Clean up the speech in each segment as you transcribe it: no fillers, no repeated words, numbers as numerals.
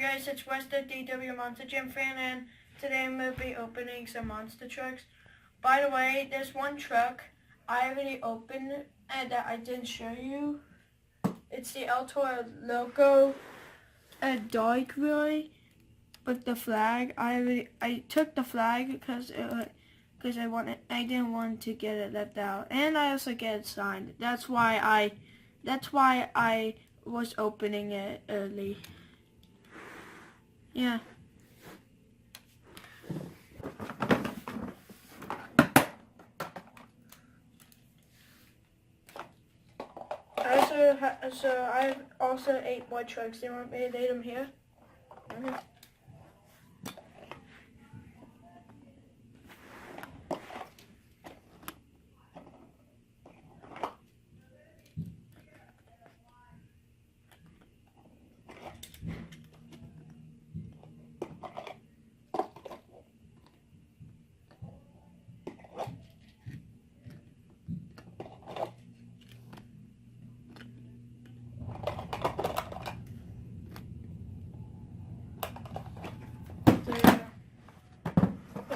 guys, it's Wester DW Monster Gym fan, and today I'm going to be opening some monster trucks. By the way, there's one truck I already opened and that I didn't show you. It's the El Toro Loco Dark Roy with the flag. I took the flag because I didn't want to get it left out, and I also get it signed. That's why I was opening it early. Yeah. I also ate white trucks. Do you want me to lay them here?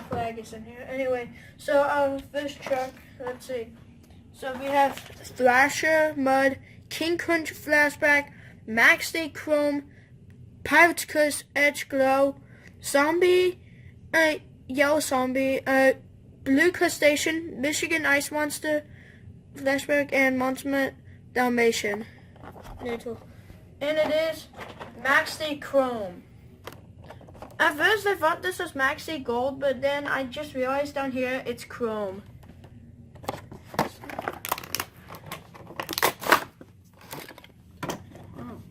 Flag is in here. Anyway, so this truck, let's see. So we have Thrasher, Mud, King Crunch Flashback, Max Day Chrome, Pirate's Curse Edge Glow, Zombie, Yellow Zombie, Blue Crustacean, Michigan Ice Monster, Flashback, and Monster Dalmatian. And it is Max Day Chrome. At first I thought this was Maxi Gold, but then I just realized down here it's Chrome. Oh.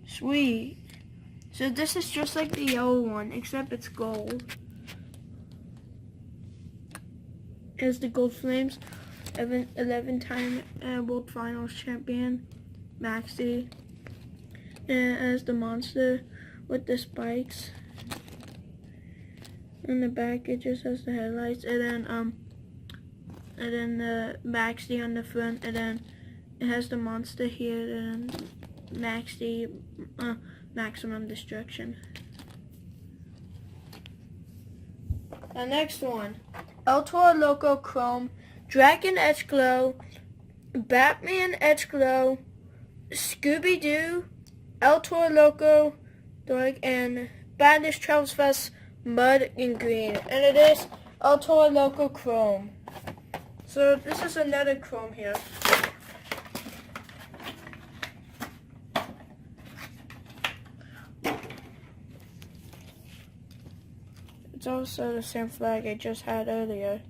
Sweet. So this is just like the yellow one, except it's gold. As the Gold Flames, 11-time World Finals champion, Maxi. And as the monster with the spikes. In the back, it just has the headlights, and then the Maxi on the front, and then it has the monster here, and Maxi, Maximum Destruction. The next one, El Toro Loco Chrome, Dragon Edge Glow, Batman Edge Glow, Scooby-Doo, El Toro Loco Dark, and Badness Travels Fast Mud and Green. And it is El Toro Loco Chrome. So this is another Chrome here. It's also the same flag I just had earlier.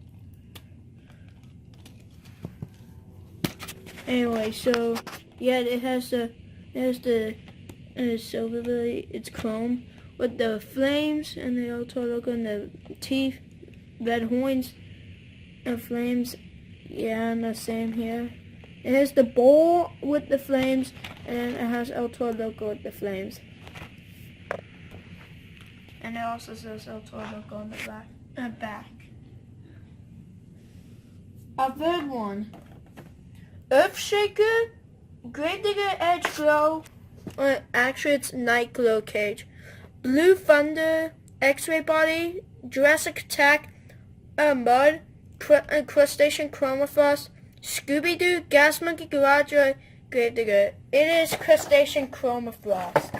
Anyway, so yeah, it has the silver belly. It's chrome with the flames and the El Toro Loco and the teeth, red horns, and flames. Yeah, and the same here. It has the bowl with the flames, and it has El Toro Loco with the flames. And it also says El Toro Loco on the back. A third one. Earthshaker, Gravedigger Edge Glow. Actually, it's Night Glow Cage. Blue Thunder, X-Ray Body, Jurassic Attack, Mud, Crustacean Chromafrost, Scooby-Doo, Gas Monkey Garage, Gravedigger. It is Crustacean Chromafrost.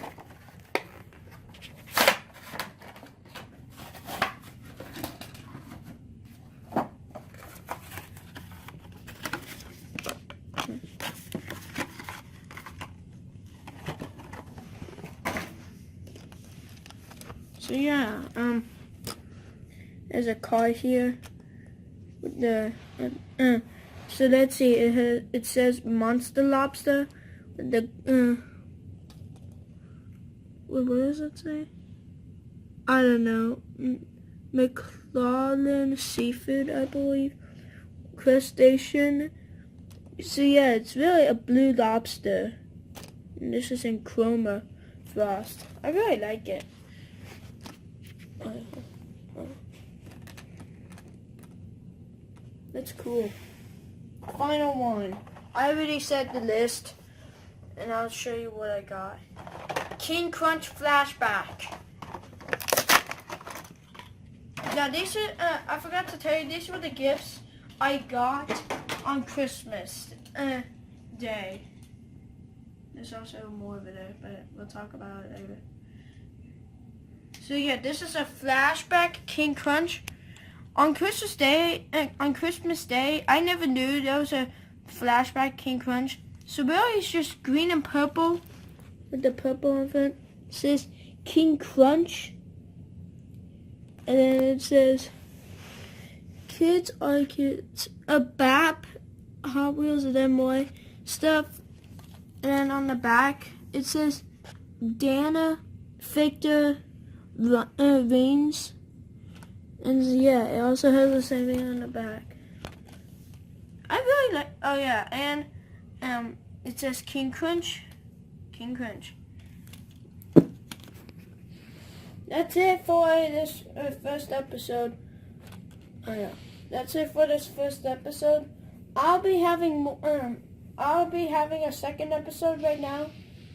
So yeah, there's a card here with the so let's see, it says Monster Lobster with the what does it say? I don't know. McLaughlin Seafood, I believe. Crustacean. So yeah, it's really a blue lobster. And this is in Chroma Frost. I really like it. That's cool. Final one. I already said the list, and I'll show you what I got. King Crunch Flashback. Now these are, I forgot to tell you, these were the gifts I got on Christmas Day. There's also more over there, but we'll talk about it later. So yeah, this is a Flashback King Crunch. On Christmas Day, I never knew there was a Flashback King Crunch. So really it's just green and purple with the purple on front. It says King Crunch. And then it says Kids Are Kids. A BAP, Hot Wheels, and then more stuff. And then on the back it says Dana Victor Reigns. And yeah, it also has the same thing on the back. I really like, oh yeah, and it says King Crunch. King Crunch. That's it for this first episode. Oh yeah, that's it for this first episode. I'll be having a second episode right now,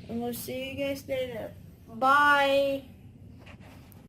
and we'll see you guys later. Bye.